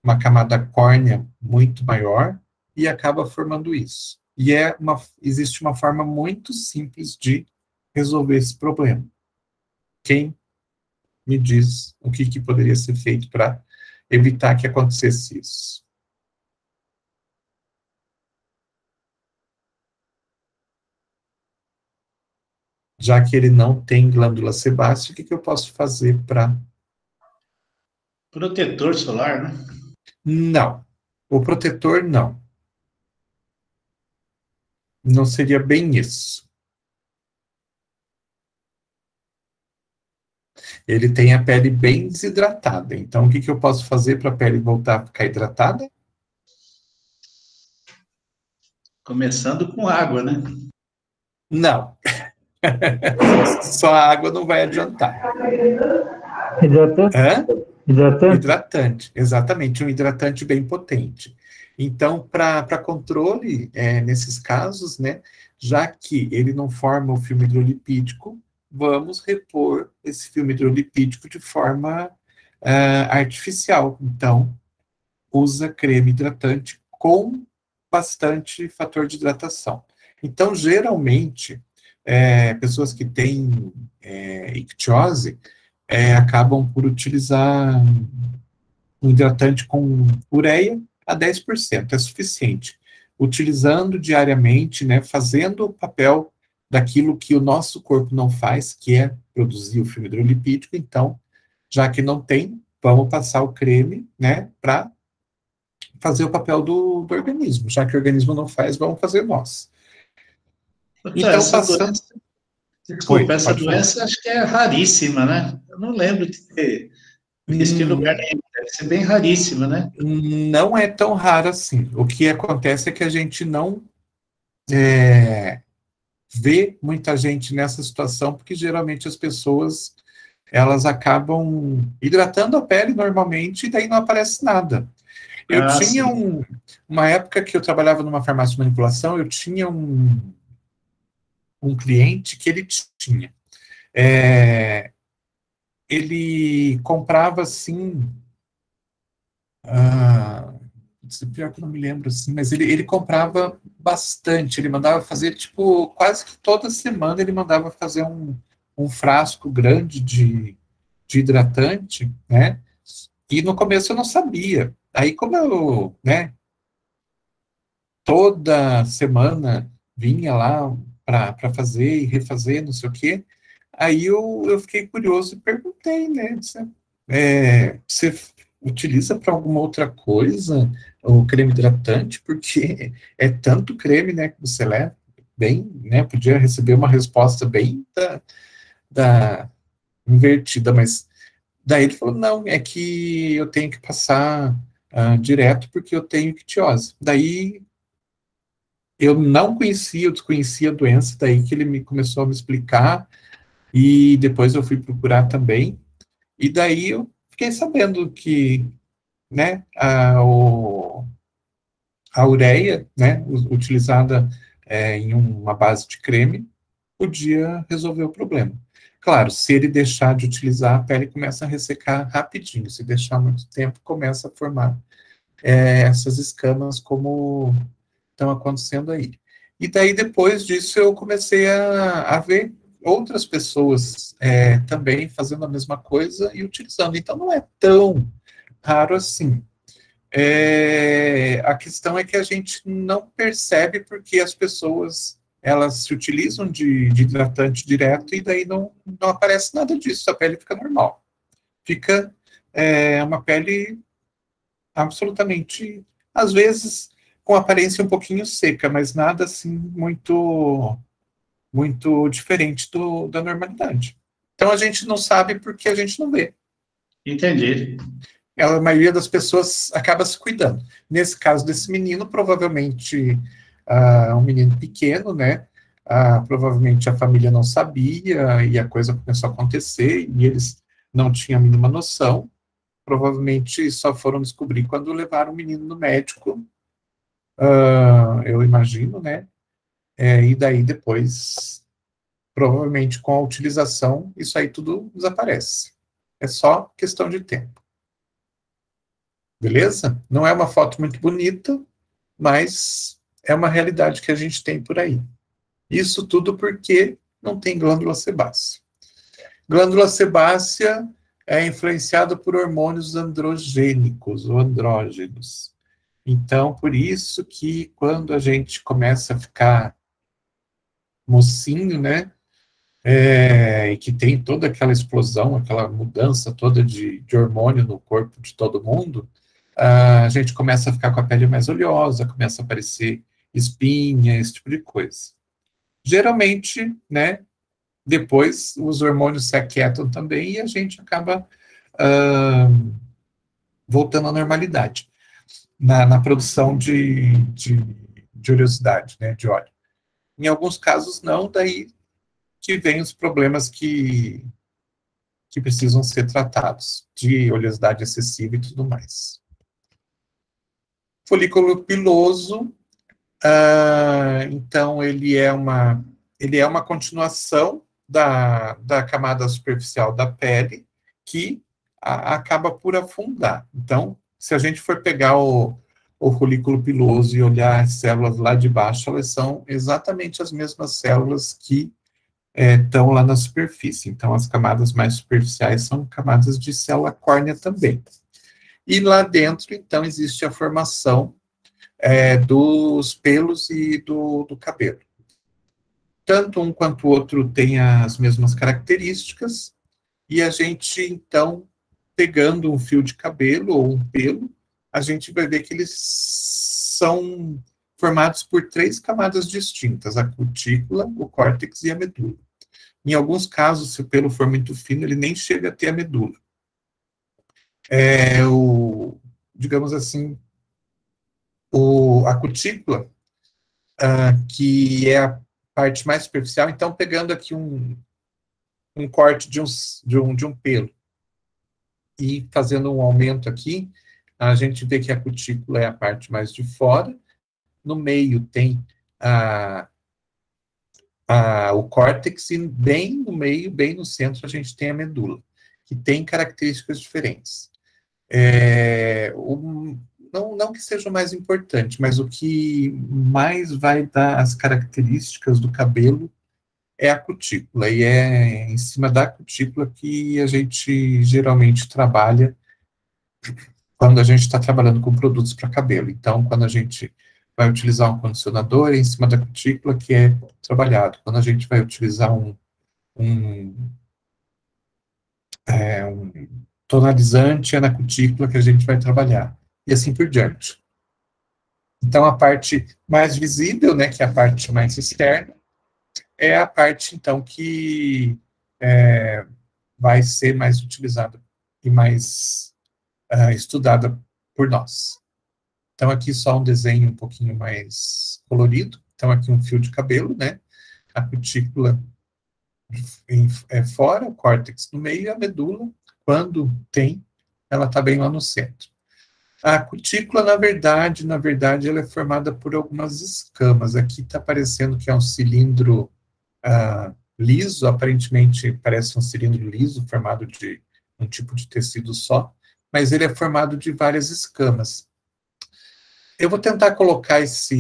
uma camada córnea muito maior e acaba formando isso. E existe uma forma muito simples de resolver esse problema. Quem me diz o que poderia ser feito para evitar que acontecesse isso? Já que ele não tem glândula sebácea, o que eu posso fazer para... Protetor solar, né? Não. O protetor, não. Não seria bem isso. Ele tem a pele bem desidratada. Então, o que eu posso fazer para a pele voltar a ficar hidratada? Começando com água, né? Não. Só a água não vai adiantar. Hidratante? Hã? Hidratante? Hidratante, exatamente, um hidratante bem potente. Então, para controle, nesses casos, né, já que ele não forma o filme hidrolipídico, vamos repor esse filme hidrolipídico de forma artificial. Então, usa creme hidratante com bastante fator de hidratação. Então, geralmente, pessoas que têm ictiose acabam por utilizar um hidratante com ureia a 10%, é suficiente. Utilizando diariamente, né, fazendo o papel daquilo que o nosso corpo não faz, que é produzir o filme hidrolipídico. Então, já que não tem, vamos passar o creme, né, para fazer o papel do organismo. Já que o organismo não faz, vamos fazer nós. Doutor, Então, essa passando... doença, desculpa, essa pode falar. doença acho que é raríssima, né? Eu não lembro de ter visto em lugar nenhum. Deve ser bem raríssima, né? Não é tão raro assim. O que acontece é que a gente não vê muita gente nessa situação, porque geralmente as pessoas elas acabam hidratando a pele normalmente e daí não aparece nada. Eu tinha uma época que eu trabalhava numa farmácia de manipulação, eu tinha um cliente que ele tinha. Ele comprava, assim... pior que eu não me lembro, assim, mas ele comprava bastante, ele mandava fazer, tipo, quase que toda semana ele mandava fazer um frasco grande de hidratante, né? E no começo eu não sabia. Aí, como eu, né, toda semana vinha lá para fazer e refazer, não sei o quê, aí eu fiquei curioso e perguntei, né? Você utiliza para alguma outra coisa o creme hidratante, porque é tanto creme, né, que você leva, bem, né, podia receber uma resposta bem da invertida, mas daí ele falou, não, é que eu tenho que passar direto porque eu tenho ictiose. Daí eu não conhecia, eu desconhecia a doença, daí que ele me começou a me explicar, e depois eu fui procurar também, e daí eu fiquei sabendo que, né, a ureia, né, utilizada em uma base de creme, podia resolver o problema. Claro, se ele deixar de utilizar, a pele começa a ressecar rapidinho. Se deixar muito tempo, começa a formar essas escamas como estão acontecendo aí. E daí, depois disso, eu comecei a ver outras pessoas também fazendo a mesma coisa e utilizando. Então, não é tão raro assim. A questão é que a gente não percebe porque as pessoas elas se utilizam de hidratante direto e daí não aparece nada disso, a pele fica normal. Fica uma pele absolutamente, às vezes, com aparência um pouquinho seca, mas nada assim muito diferente da normalidade. Então a gente não sabe porque a gente não vê. Entendi. A maioria das pessoas acaba se cuidando. Nesse caso desse menino, provavelmente um menino pequeno, né? Provavelmente a família não sabia e a coisa começou a acontecer e eles não tinham a mínima noção. Provavelmente só foram descobrir quando levaram o menino no médico, eu imagino, né? E daí depois, provavelmente com a utilização, isso aí tudo desaparece. É só questão de tempo. Beleza? Não é uma foto muito bonita, mas é uma realidade que a gente tem por aí. Isso tudo porque não tem glândula sebácea. Glândula sebácea é influenciada por hormônios androgênicos ou andrógenos. Então, por isso que quando a gente começa a ficar mocinho, né, e que tem toda aquela explosão, aquela mudança toda de hormônio no corpo de todo mundo, a gente começa a ficar com a pele mais oleosa, começa a aparecer espinha, esse tipo de coisa. Geralmente, né, depois os hormônios se aquietam também e a gente acaba voltando à normalidade na produção de oleosidade, né, de óleo. Em alguns casos não, daí que vem os problemas que precisam ser tratados, de oleosidade excessiva e tudo mais. Folículo piloso, então ele é uma continuação da camada superficial da pele que acaba por afundar. Então, se a gente for pegar o folículo piloso e olhar as células lá de baixo, elas são exatamente as mesmas células que estão lá na superfície. Então, as camadas mais superficiais são camadas de célula córnea também. E lá dentro, então, existe a formação dos pelos e do cabelo. Tanto um quanto o outro tem as mesmas características, e a gente, então, pegando um fio de cabelo ou um pelo, a gente vai ver que eles são formados por 3 camadas distintas, a cutícula, o córtex e a medula. Em alguns casos, se o pelo for muito fino, ele nem chega a ter a medula. Digamos assim, a cutícula, que é a parte mais superficial, então, pegando aqui um corte de um pelo e fazendo um aumento aqui, a gente vê que a cutícula é a parte mais de fora, no meio tem o córtex, e bem no meio, bem no centro, a gente tem a medula, que tem características diferentes. Não que seja o mais importante, mas o que mais vai dar as características do cabelo é a cutícula, e é em cima da cutícula que a gente geralmente trabalha quando a gente está trabalhando com produtos para cabelo. Então, quando a gente vai utilizar um condicionador, é em cima da cutícula que é trabalhado. Quando a gente vai utilizar um tonalizante é na cutícula que a gente vai trabalhar, e assim por diante. Então, a parte mais visível, né, que é a parte mais externa, é a parte, então, que vai ser mais utilizada e mais estudada por nós. Então, aqui só um desenho um pouquinho mais colorido. Então, aqui um fio de cabelo, né? A cutícula fora, o córtex no meio, e a medula, quando tem, ela está bem lá no centro. A cutícula, na verdade, ela é formada por algumas escamas. Aqui está parecendo que é um cilindro liso, aparentemente parece um cilindro liso, formado de um tipo de tecido só, mas ele é formado de várias escamas. Eu vou tentar colocar essa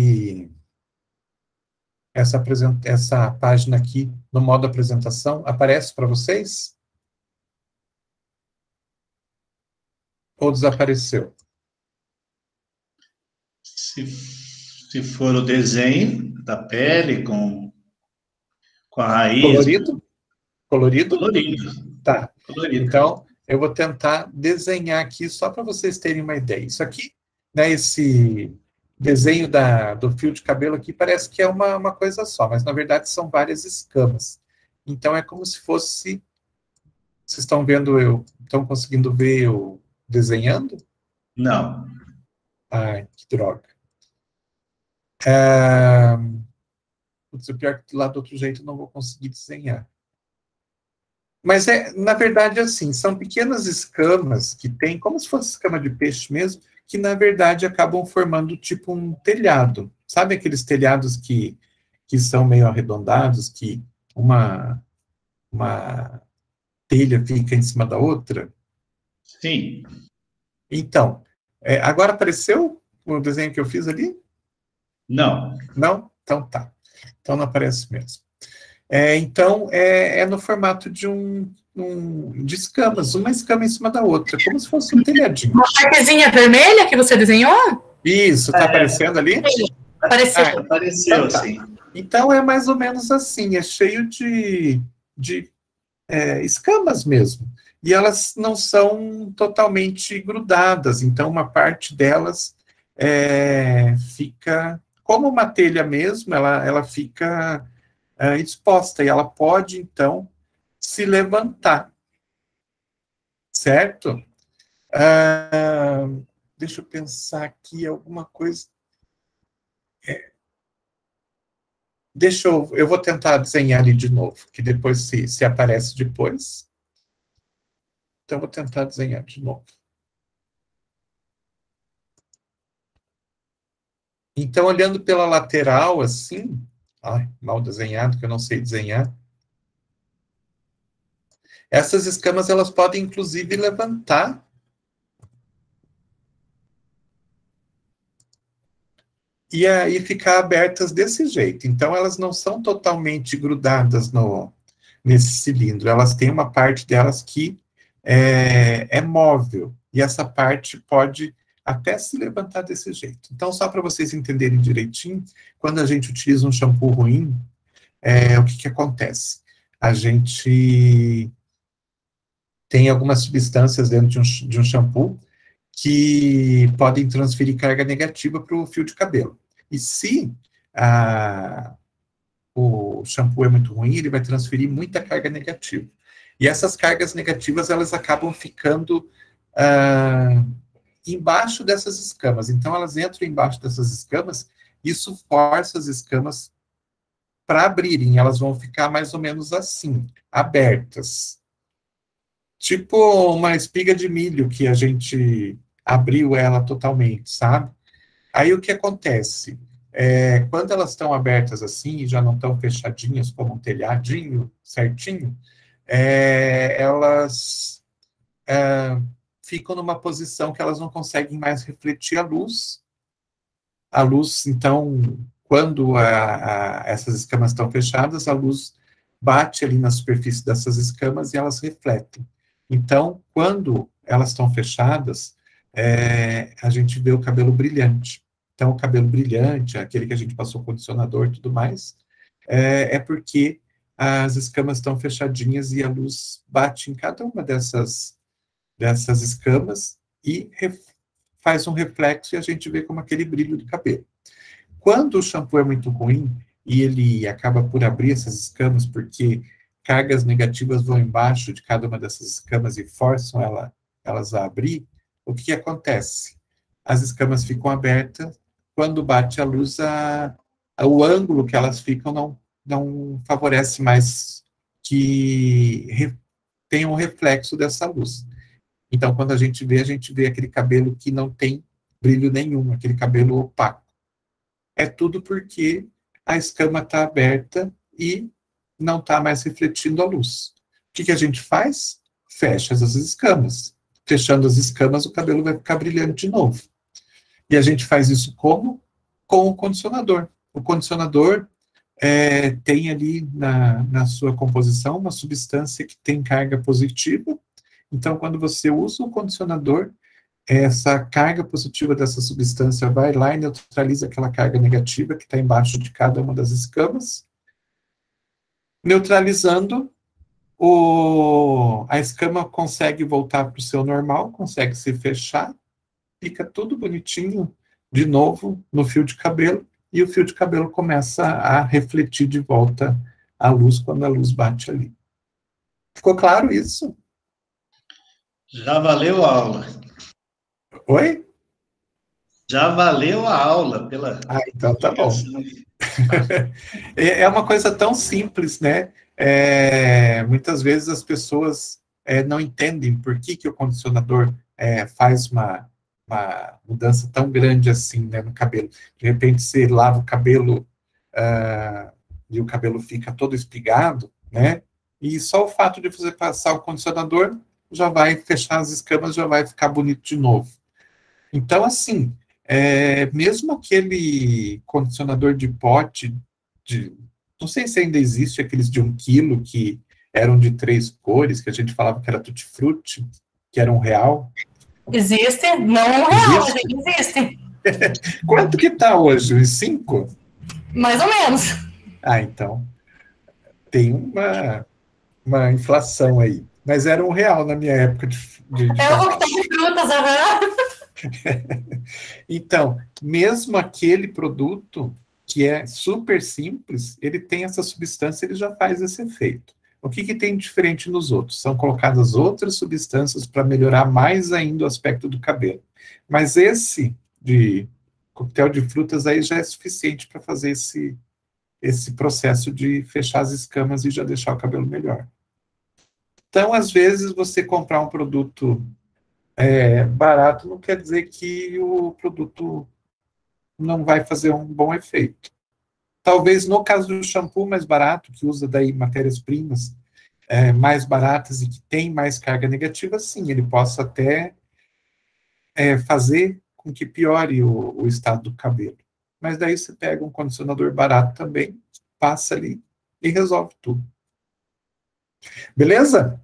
página aqui no modo apresentação. Aparece para vocês? Ou desapareceu? Se for o desenho da pele com a raiz... Colorido? Colorido? Colorido. Tá. Colorido. Então, eu vou tentar desenhar aqui, só para vocês terem uma ideia. Isso aqui, né, esse desenho do fio de cabelo aqui, parece que é uma coisa só, mas, na verdade, são várias escamas. Então, é como se fosse... Vocês estão conseguindo ver eu desenhando? Não. Ai, que droga. O pior é que lá do outro jeito eu não vou conseguir desenhar. Mas, na verdade, assim, são pequenas escamas que tem, como se fosse escama de peixe mesmo, que, na verdade, acabam formando tipo um telhado. Sabe aqueles telhados que são meio arredondados, que uma telha fica em cima da outra? Sim. Então, agora apareceu o desenho que eu fiz ali? Não. Não? Então tá. Então não aparece mesmo. Então, é no formato de de escamas, uma escama em cima da outra, como se fosse um telhadinho. Uma partezinha vermelha que você desenhou? Isso, tá aparecendo ali? Apareceu. Apareceu, então tá. sim. Então, é mais ou menos assim, é cheio de escamas mesmo. E elas não são totalmente grudadas, então uma parte delas fica, como uma telha mesmo, ela fica exposta, e ela pode, então, se levantar. Certo? Deixa eu pensar aqui alguma coisa. Eu vou tentar desenhar ali de novo, que depois se aparece depois. Então, eu vou tentar desenhar de novo. Então, olhando pela lateral, assim... Ai, mal desenhado, que eu não sei desenhar. Essas escamas, elas podem, inclusive, levantar. E aí ficar abertas desse jeito. Então, elas não são totalmente grudadas nesse cilindro. Elas têm uma parte delas que é móvel. E essa parte pode até se levantar desse jeito. Então, só para vocês entenderem direitinho, quando a gente utiliza um shampoo ruim, o que acontece? A gente tem algumas substâncias dentro de um shampoo que podem transferir carga negativa para o fio de cabelo. E se o shampoo é muito ruim, ele vai transferir muita carga negativa. E essas cargas negativas, elas acabam ficando embaixo dessas escamas. Então, elas entram embaixo dessas escamas, isso força as escamas para abrirem. Elas vão ficar mais ou menos assim, abertas. Tipo uma espiga de milho que a gente abriu ela totalmente, sabe? Aí o que acontece? Quando elas estão abertas assim, e já não estão fechadinhas como um telhadinho, certinho, elas ficam numa posição que elas não conseguem mais refletir a luz. A luz, então, quando essas escamas estão fechadas, a luz bate ali na superfície dessas escamas e elas refletem. Então, quando elas estão fechadas, a gente vê o cabelo brilhante. Então, o cabelo brilhante, aquele que a gente passou condicionador e tudo mais, é porque as escamas estão fechadinhas e a luz bate em cada uma dessas dessas escamas e faz um reflexo e a gente vê como aquele brilho de cabelo. Quando o shampoo é muito ruim e ele acaba por abrir essas escamas porque cargas negativas vão embaixo de cada uma dessas escamas e forçam elas a abrir, o que acontece? As escamas ficam abertas, quando bate a luz, o ângulo que elas ficam não favorece mais que tenha um reflexo dessa luz. Então, quando a gente vê aquele cabelo que não tem brilho nenhum, aquele cabelo opaco. É tudo porque a escama está aberta e não está mais refletindo a luz. O que a gente faz? Fecha as escamas. Fechando as escamas, o cabelo vai ficar brilhante de novo. E a gente faz isso como? Com o condicionador. O condicionador tem ali na sua composição uma substância que tem carga positiva. Então, quando você usa o condicionador, essa carga positiva dessa substância vai lá e neutraliza aquela carga negativa que está embaixo de cada uma das escamas. Neutralizando, a escama consegue voltar para o seu normal, consegue se fechar, fica tudo bonitinho de novo no fio de cabelo, e o fio de cabelo começa a refletir de volta a luz quando a luz bate ali. Ficou claro isso? Já valeu a aula. Oi? Já valeu a aula pela então tá bom. É uma coisa tão simples, né? Muitas vezes as pessoas não entendem por que o condicionador faz uma mudança tão grande assim, né, no cabelo. De repente você lava o cabelo e o cabelo fica todo espigado, né? E só o fato de você passar o condicionador já vai fechar as escamas, já vai ficar bonito de novo. Então, assim, mesmo aquele condicionador de pote, não sei se ainda existe aqueles de 1 quilo que eram de 3 cores, que a gente falava que era tutti-frutti, que era R$1. Existe, não R$1, existe. Quanto que tá hoje? Uns 5? Mais ou menos. Então, tem uma inflação aí. Mas era R$1 na minha época de É o coquetel de frutas, Então, mesmo aquele produto que é super simples, ele tem essa substância, ele já faz esse efeito. O que tem diferente nos outros? São colocadas outras substâncias para melhorar mais ainda o aspecto do cabelo. Mas esse de coquetel de frutas aí já é suficiente para fazer esse processo de fechar as escamas e já deixar o cabelo melhor. Então, às vezes, você comprar um produto barato não quer dizer que o produto não vai fazer um bom efeito. Talvez no caso do shampoo mais barato, que usa daí matérias-primas mais baratas e que tem mais carga negativa, sim, ele possa até fazer com que piore o estado do cabelo. Mas daí você pega um condicionador barato também, passa ali e resolve tudo. Beleza?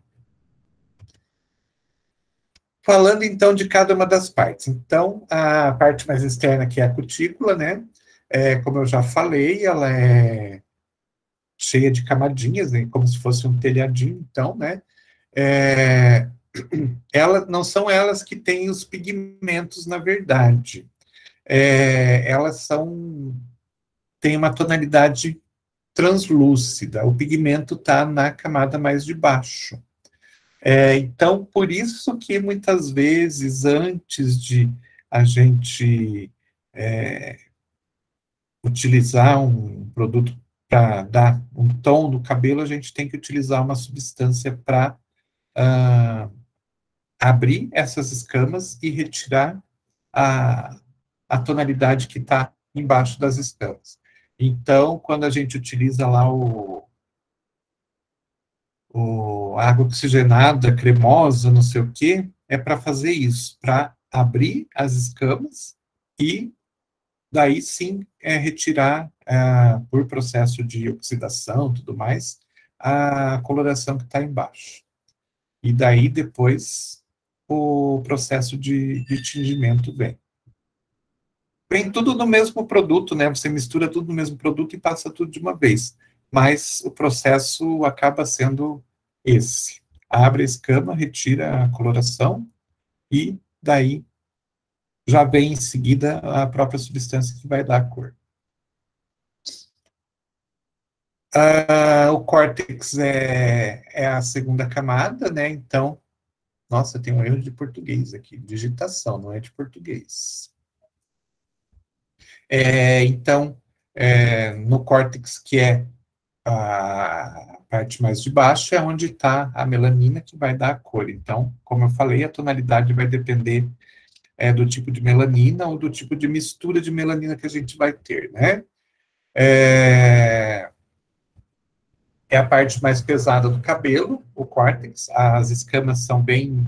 Falando, então, de cada uma das partes. Então, a parte mais externa, que é a cutícula, né? Como eu já falei, ela é cheia de camadinhas, né? Como se fosse um telhadinho, então, né? Não são elas que têm os pigmentos, na verdade. Elas têm uma tonalidade translúcida. O pigmento está na camada mais de baixo. Então, por isso que muitas vezes, antes de a gente utilizar um produto para dar um tom no cabelo, a gente tem que utilizar uma substância para abrir essas escamas e retirar a tonalidade que está embaixo das escamas. Então, quando a gente utiliza lá a água oxigenada, cremosa, não sei o quê, é para fazer isso, para abrir as escamas e daí sim retirar, por processo de oxidação e tudo mais, a coloração que está embaixo. E daí depois o processo de tingimento vem. Vem tudo no mesmo produto, né? Você mistura tudo no mesmo produto e passa tudo de uma vez. Mas o processo acaba sendo esse. abre a escama, retira a coloração, e daí já vem em seguida a própria substância que vai dar a cor. O córtex é a segunda camada, né? Então, nossa, tem um erro de português aqui, digitação, não é de português. Então, no córtex, que é a parte mais de baixo, é onde está a melanina que vai dar a cor. Então, como eu falei, a tonalidade vai depender do tipo de melanina ou do tipo de mistura de melanina que a gente vai ter, né? É a parte mais pesada do cabelo, o córtex. As escamas são bem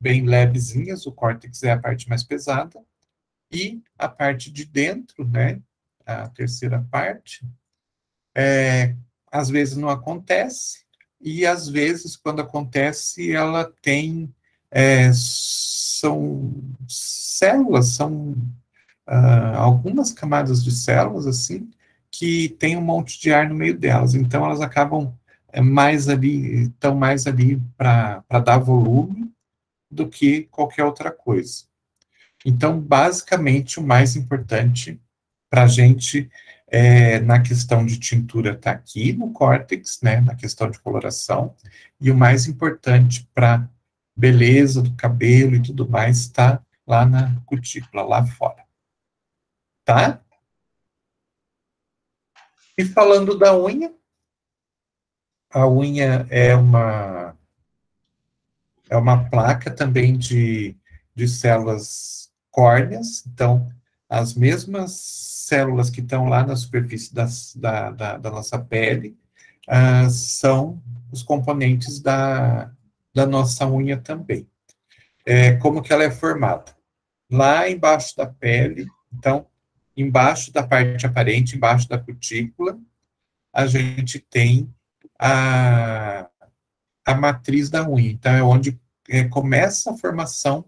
levezinhas, o córtex é a parte mais pesada. E a parte de dentro, né, a terceira parte, às vezes não acontece, e às vezes, quando acontece, ela tem, são células, são algumas camadas de células, assim, que tem um monte de ar no meio delas, então elas acabam estão mais ali para dar volume do que qualquer outra coisa. Então, basicamente, o mais importante para a gente, na questão de tintura, está aqui no córtex, né, na questão de coloração, e o mais importante para beleza do cabelo e tudo mais está lá na cutícula, lá fora. Tá? E falando da unha, a unha é uma placa também de células córneas, então, as mesmas células que estão lá na superfície da nossa pele são os componentes da nossa unha também. Como que ela é formada? Lá embaixo da pele, então, embaixo da parte aparente, embaixo da cutícula, a gente tem a matriz da unha. Então, é onde começa a formação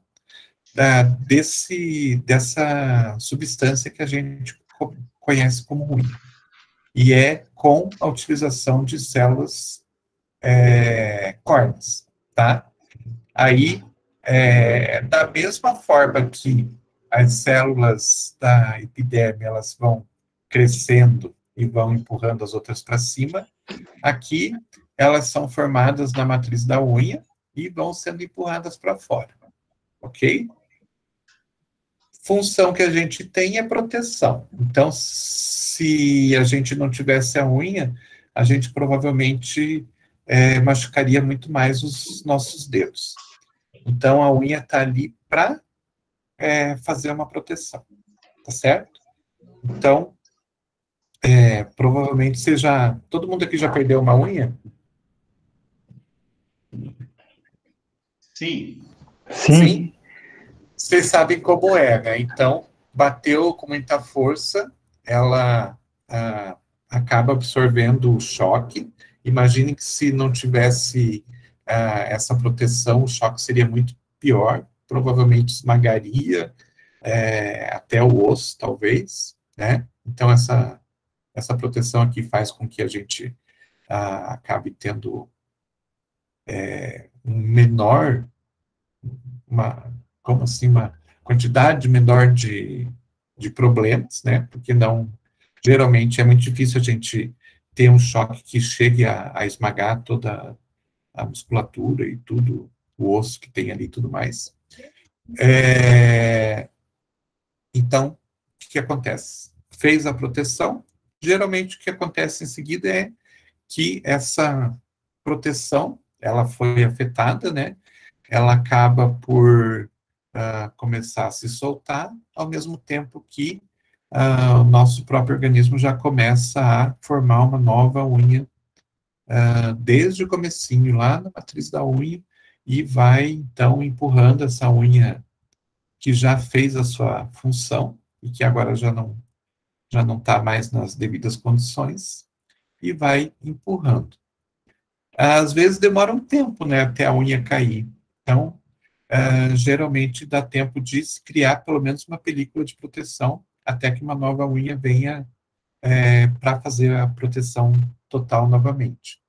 dessa substância que a gente conhece como unha. E é com a utilização de células córneas, tá? Aí, da mesma forma que as células da epiderme, elas vão crescendo e vão empurrando as outras para cima, aqui elas são formadas na matriz da unha e vão sendo empurradas para fora, ok? Função que a gente tem é proteção. Então, se a gente não tivesse a unha, a gente provavelmente machucaria muito mais os nossos dedos. Então, a unha está ali para fazer uma proteção, tá certo? Então, provavelmente todo mundo aqui já perdeu uma unha? Sim. Sim. Vocês sabem como é, né? Então, bateu com muita força, ela acaba absorvendo o choque. Imagine que se não tivesse essa proteção, o choque seria muito pior, provavelmente esmagaria até o osso, talvez, né? Então, essa proteção aqui faz com que a gente acabe tendo uma quantidade menor de problemas, né? Porque geralmente é muito difícil a gente ter um choque que chegue a esmagar toda a musculatura e tudo, o osso que tem ali e tudo mais. Então, o que acontece? Fez a proteção, geralmente o que acontece em seguida é que essa proteção, ela foi afetada, né? Ela acaba por começar a se soltar, ao mesmo tempo que o nosso próprio organismo já começa a formar uma nova unha desde o comecinho, lá na matriz da unha, e vai, então, empurrando essa unha que já fez a sua função, e que agora já não está mais nas devidas condições, e vai empurrando. Às vezes demora um tempo, né, até a unha cair. Então, geralmente dá tempo de se criar pelo menos uma película de proteção até que uma nova unha venha para fazer a proteção total novamente.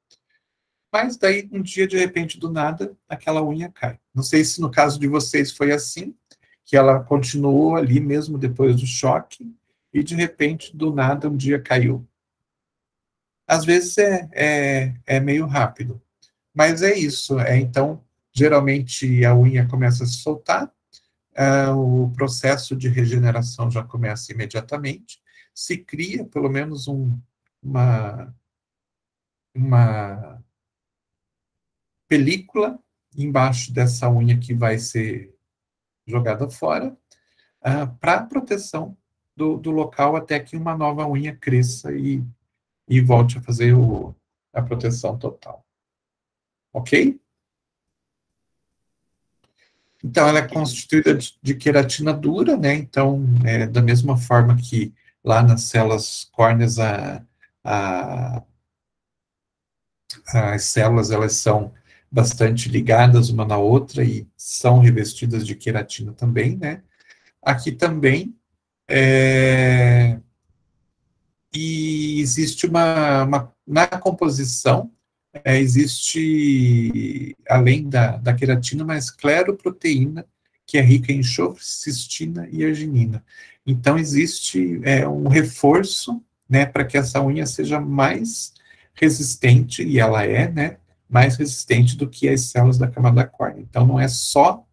mas daí um dia, de repente, do nada, aquela unha cai. Não sei se no caso de vocês foi assim, que ela continuou ali mesmo depois do choque, e de repente, do nada, um dia caiu. Às vezes é meio rápido, mas é isso. Então, geralmente a unha começa a se soltar, o processo de regeneração já começa imediatamente, se cria pelo menos uma película embaixo dessa unha que vai ser jogada fora, para proteção do local até que uma nova unha cresça e volte a fazer a proteção total. Ok? Então, ela é constituída de queratina dura, né? Então, da mesma forma que lá nas células córneas, as células, elas são bastante ligadas uma na outra e são revestidas de queratina também, né? Aqui também, e existe na composição, existe, além da queratina, uma escleroproteína, que é rica em enxofre, cistina e arginina. Então, existe um reforço, né, para que essa unha seja mais resistente, e ela né, mais resistente do que as células da camada córnea. Então, não é só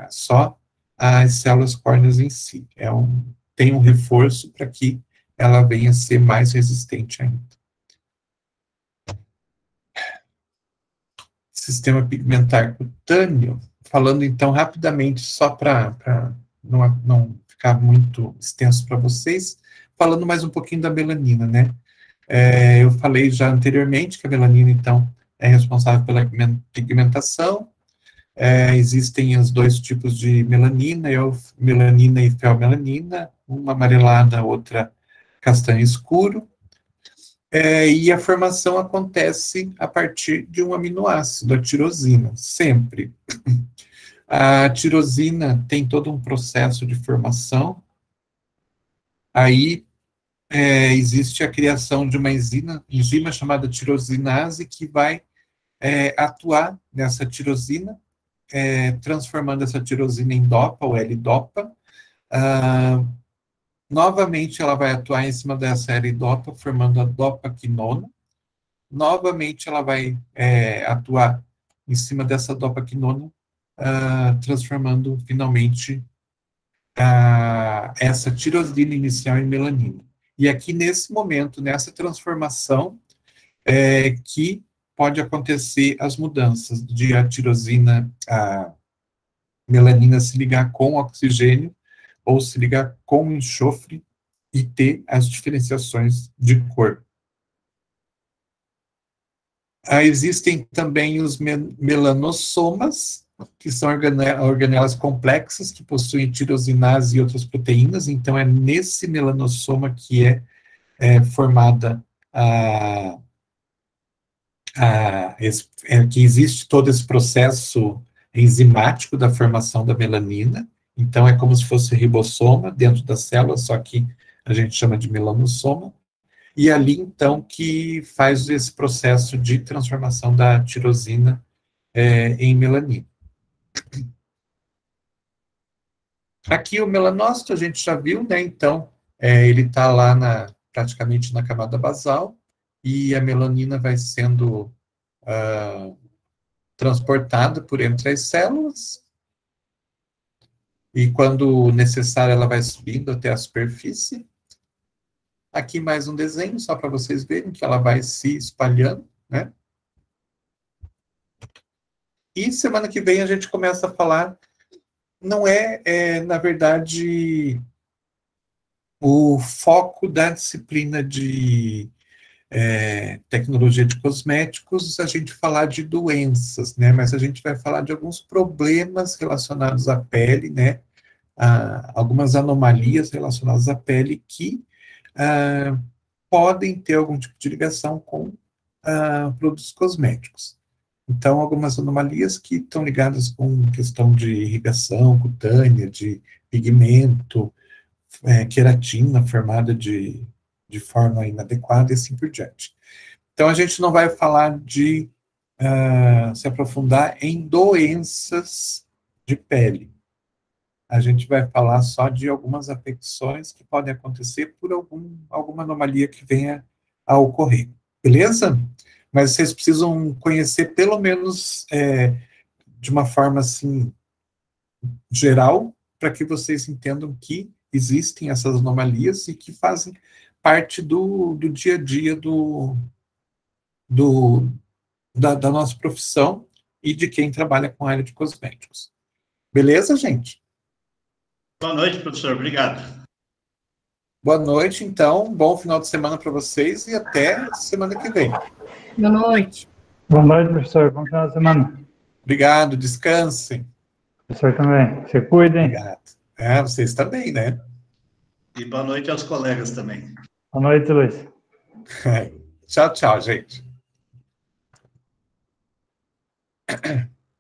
só as células córneas em si. Tem um reforço para que ela venha a ser mais resistente ainda. Sistema pigmentar cutâneo, falando então rapidamente, só para não ficar muito extenso para vocês, falando mais um pouquinho da melanina, né? Eu falei já anteriormente que a melanina, então, é responsável pela pigmentação. Existem os dois tipos de melanina, melanina e feomelanina, uma amarelada, outra castanho escuro. E a formação acontece a partir de um aminoácido, a tirosina, sempre. A tirosina tem todo um processo de formação, aí existe a criação de uma enzima chamada tirosinase, que vai atuar nessa tirosina, transformando essa tirosina em dopa, ou L-dopa. Novamente, ela vai atuar em cima dessa L-dopa, formando a dopaquinona. Novamente, ela vai atuar em cima dessa dopaquinona, transformando, finalmente, essa tirosina inicial em melanina. E aqui, nesse momento, nessa transformação, que pode acontecer as mudanças de a tirosina, a melanina se ligar com oxigênio, ou se ligar com enxofre, e ter as diferenciações de cor. Existem também os melanossomas, que são organelas complexas, que possuem tirosinase e outras proteínas, então é nesse melanossoma que formada que existe todo esse processo enzimático da formação da melanina. Então, é como se fosse ribossoma dentro da célula, só que a gente chama de melanossoma. E ali, então, que faz esse processo de transformação da tirosina em melanina. Aqui o melanócito a gente já viu, né? Então, ele está lá praticamente na camada basal, e a melanina vai sendo transportada por entre as células, e quando necessário ela vai subindo até a superfície. Aqui mais um desenho, só para vocês verem que ela vai se espalhando, né? E semana que vem a gente começa a falar, não na verdade, o foco da disciplina de tecnologia de cosméticos, a gente falar de doenças, né? Mas a gente vai falar de alguns problemas relacionados à pele, né? Algumas anomalias relacionadas à pele que podem ter algum tipo de ligação com produtos cosméticos. Então, algumas anomalias que estão ligadas com questão de irrigação cutânea, de pigmento, queratina formada de forma inadequada e assim por diante. Então, a gente não vai falar de se aprofundar em doenças de pele. A gente vai falar só de algumas afecções que podem acontecer por alguma anomalia que venha a ocorrer. Beleza? Mas vocês precisam conhecer, pelo menos, de uma forma, assim, geral, para que vocês entendam que existem essas anomalias e que fazem parte do dia a dia da nossa profissão e de quem trabalha com a área de cosméticos. Beleza, gente? Boa noite, professor. Obrigado. Boa noite, então. Bom final de semana para vocês e até semana que vem. Boa noite. Boa noite, professor. Bom final de semana. Obrigado, descansem. Professor também. Se cuidem. Obrigado. Vocês também, né? E boa noite aos colegas também. Boa noite, Luiz. Tchau, tchau, gente.